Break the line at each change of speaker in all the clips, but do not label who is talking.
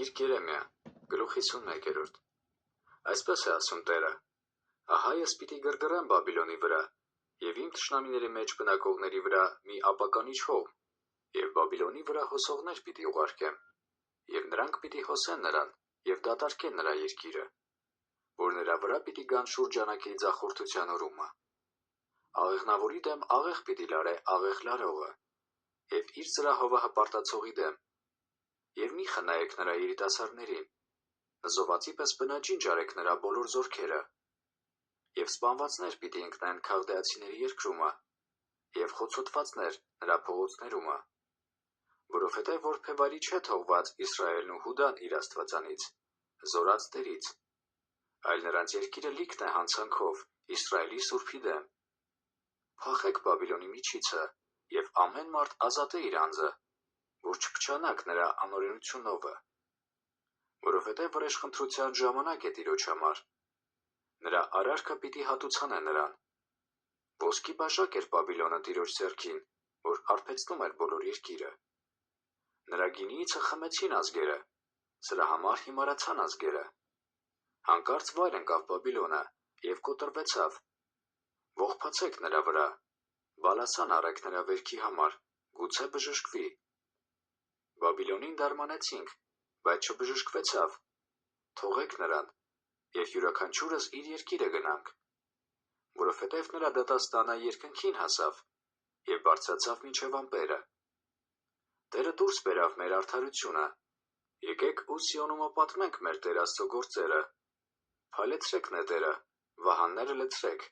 Գիրք Երեմիա, գլուխ 51. Այսպես է ասում Տերը. ահա ես պիտի գրգռեմ Բաբիլոնի վրա, և իմ թշնամիների մեջ բնակողների վրա մի ապականիչ հող, և Բաբիլոնի վրա հոսողներ պիտի ուղարկեմ, և նրանք պիտի հոսեն նրան, և դատարկեն նրա երկիրը, որ նրա վրա պիտի գան շուրջանակի ձախորդության օրումը։ Աղեղնավորի դեմ աղեղ պիտի լարե աղեղ լարողը, և իր զրահովը հպարտացողի դեմ, և մի խնայեք նրա երիտասարդներին, նզովացի պես բնաջինջ արեք նրա բոլոր զորքերը, և սպանվածներ պիտի ընկնեն Քաղդեացիների երկրումը, և խոցոտվածներ նրա փողոցներումը, որովհետև որբևարի չէ թողված Իսրայելն ու Հուդան իր Աստվածանից, զորած Տերից, այլ նրանց երկիրը լիքն է հանցանքով Իսրայելի Սուրբի դեմ։ Փախեք Բաբիլոնի միջիցը, և ամեն մարդ ազատե իր անձը, որ չփչանաք նրա անօրենությունովը, որովհետև վրեժխնդրության ժամանակ է Տիրոջ համար, նրա արարքը պիտի հատուցանե նրան։ Ոսկի բաժակ էր Բաբիլոնը Տիրոջ ձեռքին, որ արբեցնում էր բոլոր երկիրը։ Նրա գինիիցը խմեցին ազգերը, սրա համար հիմարացան ազգերը։ Հանկարծ վայր ընկավ Բաբիլոնը և կոտրվեցավ։ Ողբացեք նրա վրա, բալասան առեք նրա վերքի համար, գուցե բժշկվի։ Բաբիլոնին դարմանեցինք, բայց չբժշկվեցավ։ Թողեք նրան, և յուրաքանչյուրս իր երկիրը գնանք, որովհետև նրա դատաստանը երկնքին հասավ և բարձրացավ մինչև ամպերը։ Տերը դուրս բերավ մեր արդարությունը, եկեք ու Սիոնումը պատմենք մեր Տեր Աստծո գործերը։ Փայլեցրեք նետերը, վահանները լցրեք։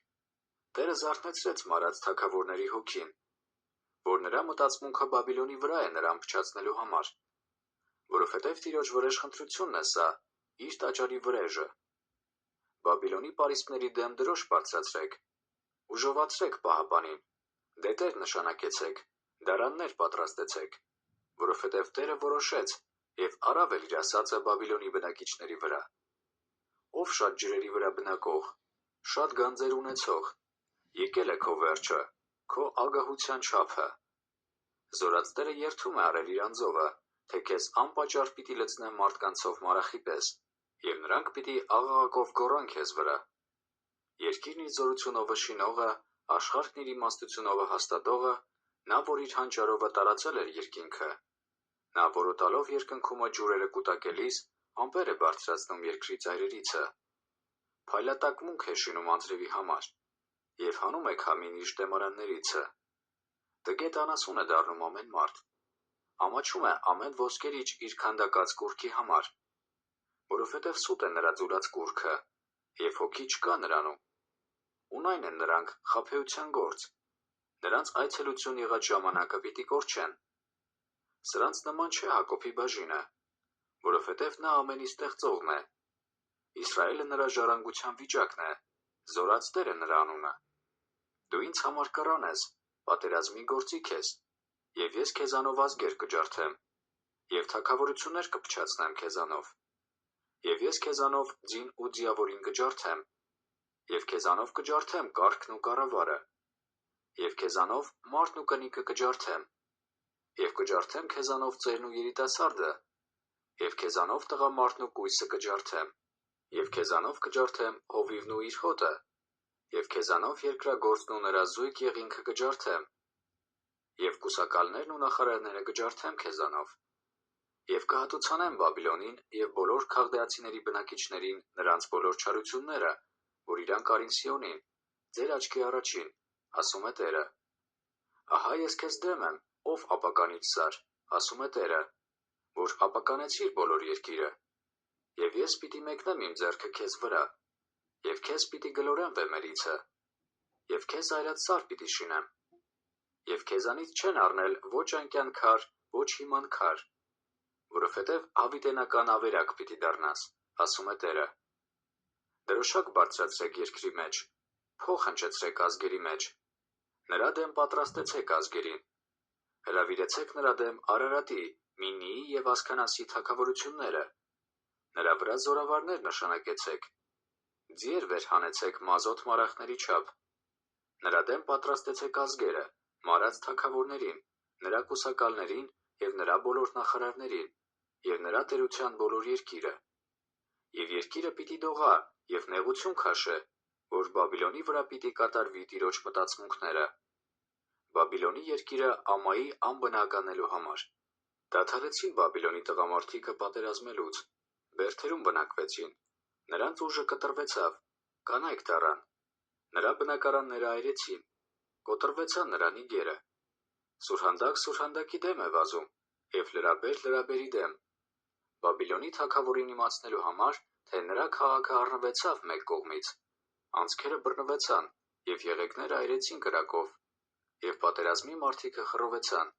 Տերը զարթնեցրեց մարած թագավորների հոգին, որ նրա մտածմունքը Բաբիլոնի վրա է նրան փչացնելու համար, որովհետև Տիրոջ վրեժխնդրությունն է սա, իր տաճարի վրեժը։ Բաբիլոնի պարիսպների դեմ դրոշ բարձրացրեք, ուժովացրեք պահապանին, դետեր նշանակեցեք, դարաններ պատրաստեցեք, որովհետև Տերը որոշեց և արավ էլ իր ասածը Բաբիլոնի բնակիչների վրա։ Ով շատ ջրերի վրա բնակող, շատ գանձեր ունեցող, եկել է քո վերջը, քո ագահության չափը։ Զորաց Տերը երդում է արել իր անձովը, թե քեզ անպատճառ պիտի լցնեմ մարդկանցով մարախի պես, և նրանք պիտի աղաղակով գոռան քեզ վրա։ Երկիրն իր զորությունովը շինողը, աշխարհն իր իմաստությունովը հաստատողը, նա, որ իր հանճարովը տարածել էր երկինքը, նա որոտալով երկնքումը ջուրերը կուտակելիս, ամպեր է բարձրացնում երկրի ծայրերիցը, փայլատակ մունք է շինում անձրևի համար, և հանում է քամին իր շտեմարաններիցը։ Տգետ անասուն է դառնում ամեն մարդ, ամաչում է ամեն ոսկերիչ իր քանդակած կուռքի համար, որովհետև սուտ է նրա ձուլած կուռքը, և հոգի չկա նրանում։ Ունայն են նրանք խաբեության գործ, նրանց այցելություն եղած ժամանակը պիտի կորչեն։ Սրանց նման չէ Հակոբի բաժինը, որովհետև նա ամենի ստեղծողն է։ Իսրայելը նրա ժառանգության վիճակն է, զորաց Տերը նրա անունը։ Դու ինձ համար կռան ես, պատերազմի գործիք ես, և ես քեզանով ազգեր կջարդեմ, և թագավորություններ կփչացնեմ քեզանով, և ես քեզանով ձին ու ձիավորին կջարդեմ, և քեզանով կջարդեմ կառքն ու կառավարը, և քեզանով մարդն ու կնիկը կջարդեմ, և կջարդեմ քեզանով ծերն ու երիտասարդը, և քեզանով տղամարդն ու կույսը կջարդեմ, և քեզանով կջարդեմ հովիվն ու իր հոտը, և քեզանով երկրագործն ու նրա զույգ եղինգը կջարդեմ, և կուսակալներն ու նախարարները կջարդեմ քեզանով, և կհատուցանեմ Բաբիլոնին և բոլոր Քաղդեացիների բնակիչներին նրանց բոլոր չարությունները, որ իրանք արին Սիոնին, ձեր աչքի առաջին, ասում է Տերը։ Ահա ես քեզ դեմ եմ, ով ապականիչ սար, ասում է Տերը, որ ապականեցիր բոլոր երկիրը, և ես պիտի մեկնեմ իմ ձեռքը քեզ վրա, և քեզ պիտի գլորեմ վեմերիցը, և քեզ այրած սար պիտի շինեմ, և քեզանից չեն առնել ոչ անկյան քար, ոչ հիման քար, որովհետև հավիտենական ավերակ պիտի դառնաս, ասում է Տերը։ Դրոշակ բարձրացրեք երկրի մեջ, փող հնչեցրեք ազգերի մեջ, նրա դեմ պատրաստեցեք ազգերին, հրավիրեցեք նրա դեմ Արարատի, Միննիի և Ասքանասի թագավորությունները, նրա վրա զորավարներ նշանակեցեք, ձիեր վեր հանեցեք մազոտ մարախների չափ, նրա դեմ պատրաստեցեք ազգերը, մարած թագավորներին, նրա կուսակալներին և նրա բոլոր նախարարներին, և նրա տերության բոլոր երկիրը։ Եվ երկիրը պիտի դողա և նեղություն քաշե, որ Բաբիլոնի վրա պիտի կատարվի Տիրոջ մտածմունքները։ Բաբիլոնի երկիրը ամայի անբնականելու համար։ Դադարեցին Բաբիլոնի տղամարդիկը պատերազմելուց, բերդերում բնակվեցին, նրանց ուժը կտրվեցավ, կանայք դառան, նրա բնակարանները այրեցին, կոտրվեցան նրա նիգերը։ Սուրհանդակ սուրհանդակի դեմ է վազում, և լրաբեր լրաբերի դեմ։ Բաբիլոնի թագավորին իմացնելու համար, թե նրա քաղաքը առնվեցավ մեկ կողմից, անցքերը բռնվեցան, և եղեգները այրեցին կրակով, և պատերազմի մարդիկը խռովեցան։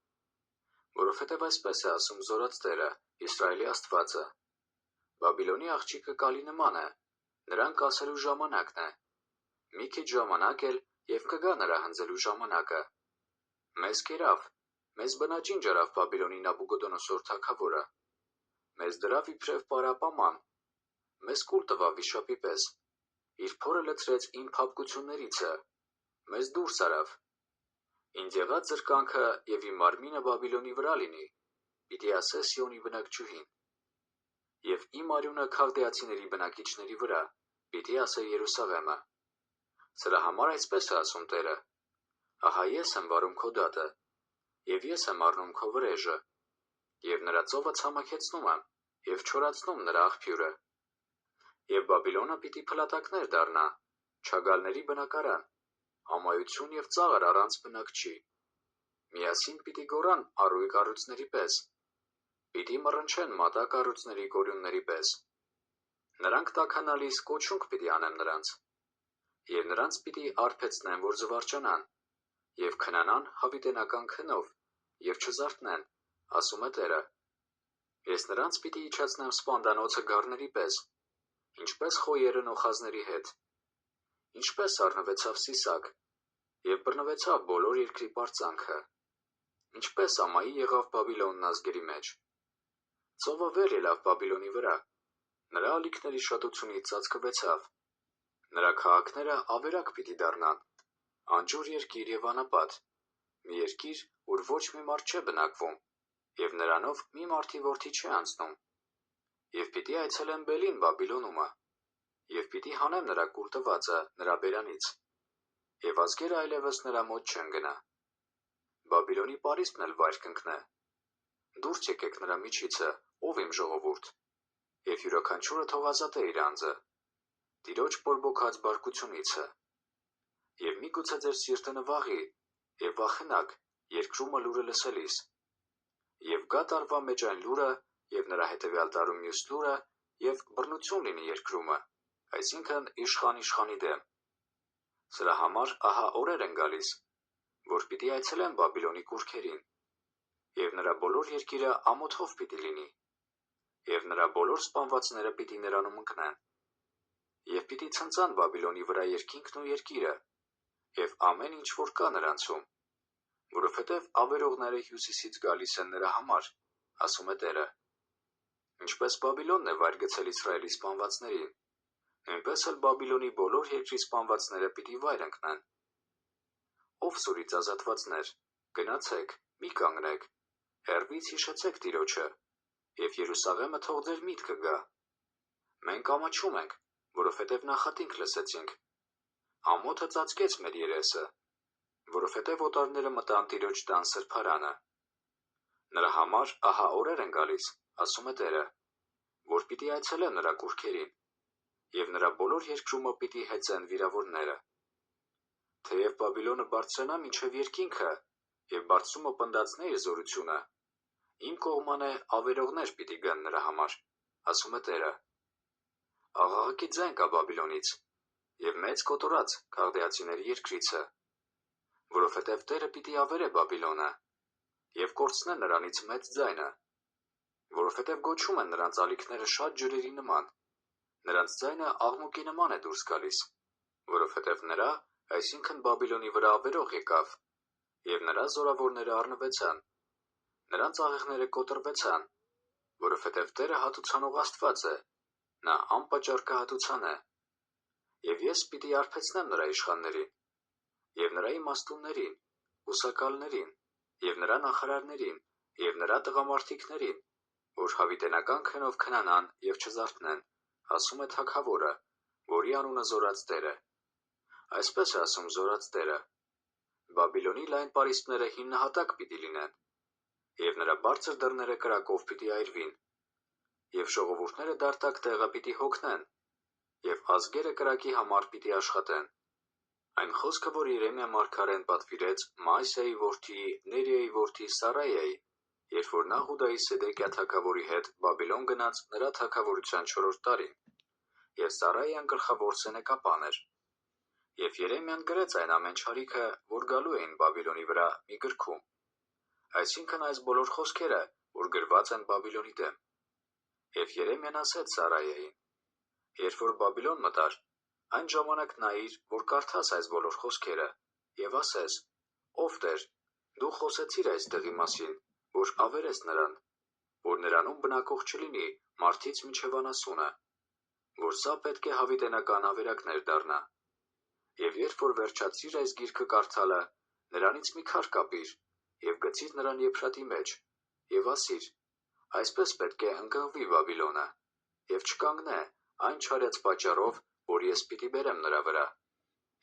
Որովհետև այսպես է ասում Զորած Տերը, Իսրայելի Աստվածը. Բաբիլոնի աղջիկը կալի նման է, նրան կասելու ժամանակն է։ Մի քիչ ժամանակ էլ, և կգա նրա հնձելու ժամանակը։ Մեզ կերավ, մեզ բնաջին ջարավ Բաբիլոնի Նաբուկոդոնոսոր թագավորը։ Մեզ դրավ իբրև պարապաման, մեզ կուլ տվավ վիշապի պես, իր փորը լցրեց իմ փափկություններիցը, մեզ դուրս արավ։ Ինձ եղած զրկանքը և իմ մարմինը Բաբիլոնի վրա լինի, պիտի ասե Սիոնի բնակչուհին, և իմ արյունը քաղդեացիների բնակիչների վրա, պիտի ասե Երուսաղեմը։ Սրա համար այսպես է ասում Տերը. ահա ես եմ վարում քո դատը, և ես եմ առնում քո վրեժը, և նրա ծովը ցամաքեցնում եմ, և չորացնում նրա աղբյուրը։ Եվ Բաբիլոնը պիտի փլատակներ դառնա, չագալների բնակարան, ամայություն և ծաղր առանց բնակչի։ Միասին պիտի գոռան առույգ կառույցների պես, պիտի մռնչեն մատակ կառույցների գորյունների պես։ Նրանք տաքանալիս կոչունք պիտի անեմ նրանց, և նրանց պիտի արբեցնեմ, որ զվարճանան, և քնանան հավիտենական քնով, և չզարթնեն, ասում է Տերը։ Ես նրանց պիտի իջեցնեմ սպանդանոցը գառների պես, ինչպես խոյերը նոխազների հետ։ Ինչպես առնվեցավ Սիսակ, և բռնվեցավ բոլոր երկրի պարծանքը։ Ինչպես ամայի եղավ Բաբիլոնն ազգերի մեջ։ Ծովը վեր ելավ Բաբիլոնի վրա, նրա ալիքների շատությունից ծածկվեցավ։ Նրա քաղաքները ավերակ պիտի դառնան, անջուր երկիր և անապատ, մի երկիր, ուր ոչ մի մարդ չէ բնակվում, և նրանով մի մարդի որդի չէ անցնում։ Եվ պիտի այցելեմ Բելին Բաբիլոնումը, և պիտի հանեմ նրա կուլ տվածը նրա բերանից, և ազգերը այլևս նրա մոտ չեն գնա։ Բաբիլոնի պարիսպն էլ վայր կընկնե։ Դուրս եկեք նրա միջիցը, ով իմ ժողովուրդ, և յուրաքանչյուրը թող ազատե իր անձը, Տիրոջ բորբոքած բարկությունիցը։ Եվ միգուցե ձեր սիրտը նվաղի, և վախենաք երկրումը լուրը լսելիս։ Եվ գա տարվա մեջ այն լուրը, և նրա հետևյալ տարում մյուս լուրը, և բռնություն լինի երկրումը, այսինքն իշխան իշխանի դեմ։ Սրա համար ահա օրեր են գալիս, որ պիտի այցելեմ Բաբիլոնի կուռքերին, և նրա բոլոր երկիրը ամոթով պիտի լինի, և նրա բոլոր սպանվածները պիտի նրանում ընկնեն։ Եվ պիտի ցնծան Բաբիլոնի վրա երկինքն ու երկիրը, և ամեն ինչ, որ կա նրանցում, որովհետև ավերողները հյուսիսից գալիս են նրա համար, ասում է Տերը։ Ինչպես Բաբիլոնն է վայր գցել Իսրայելի սպանվածներին, նույնպես էլ Բաբիլոնի բոլոր երկրի սպանվածները պիտի վայր ընկնեն։ Ով սուրից ազատվածներ, գնացեք, մի կանգնեք, հեռվից հիշեցեք Տիրոջը, և Երուսաղեմը թող ձեր միտքը գա։ Մենք ամաչում ենք, որովհետև նախատինք լսեցինք։ Ամոթը ծածկեց մեր երեսը, որովհետև օտարները մտան Տիրոջ տան սրբարանը։ Նրա համար ահա օրեր են գալիս, ասում է Տերը, որ պիտի այցելեմ նրա կուռքերին, և նրա բոլոր երկրումը պիտի հեծեն վիրավորները։ Թեև Բաբիլոնը բարձրանա մինչև երկինքը, և բարձրումը պնդացնե իր զորությունը, իմ կողմանե ավերողներ պիտի գան նրա համար, ասում է Տերը։ Աղաղակի ձայն կա Բաբիլոնից, և մեծ կոտորած քաղդեացիների երկրիցը, որովհետև Տերը պիտի ավերե Բաբիլոնը, և կորցնե նրանից մեծ ձայնը, որովհետև գոչում են նրանց ալիքները շատ ջրերի նման, նրանց ձայնը աղմուկի նման է դուրս գալիս, որովհետև նրա, այսինքն Բաբիլոնի վրա ավերող եկավ, և նրա զորավորները առնվեցան, նրանց աղեղները կոտրվեցան, որովհետև Տերը հատուցանող Աստված է, նա անպատճառ կհատուցանե։ Եվ ես պիտի արբեցնեմ նրա իշխաններին, և նրա իմաստուններին, ուսակալներին, և նրա նախարարներին, և նրա տղամարդիկներին, որ հավիտենական քնով քնանան և չզարթնեն, ասում է թագավորը, որի անունը զորած Տեր է։ Այսպես է ասում զորած Տերը. Բաբիլոնի լայն պարիսպները հիմնահատակ պիտի լինեն, և նրա բարձր դռները կրակով պիտի այրվին, և ժողովուրդները դարտակ տեղը պիտի հոգնեն, և ազգերը կրակի համար պիտի աշխատեն։ Այն խոսքը, որ Երեմիա մարգարեն պատվիրեց Մահսեայի որդի Ներիայի որդի Սարայայի, երբ որ նա Հուդայի Սեդեկիա թագավորի հետ Բաբիլոն գնաց նրա թագավորության 4-րդ տարին, և Սարայան գլխավոր սենեկապան էր։ Եվ Երեմիան գրեց այն ամեն չարիքը, որ գալու էին Բաբիլոնի վրա մի գրքում, այսինքն այս բոլոր խոսքերը, որ գրված են Բաբիլոնի դեմ։ Եվ Երեմիան ասեց Սարայային. երբ որ Բաբիլոն մտար, այն ժամանակ նայիր, որ կարդաս այս բոլոր խոսքերը, և ասես. ով Տեր, դու խոսեցիր այս տեղի մասին, որ ավերես նրան, որ նրանում բնակող չլինի մարդից մինչև անասունը, որ սա պետք է հավիտենական ավերակներ դառնա։ Եվ երբ որ վերջացրիր այս գիրքը կարդալը, նրանից մի քար կապիր, և գցիր նրան եփրատի մեջ, և ասիր. այսպես պետք է ընկղվի Բաբիլոնը, և չկանգնե այն չարյաց պատճառով, որ ես պիտի բերեմ նրա վրա,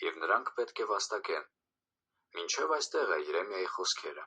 և նրանք պետք է վաստակեն։ Մինչև այստեղ է Երեմիայի խոսքերը։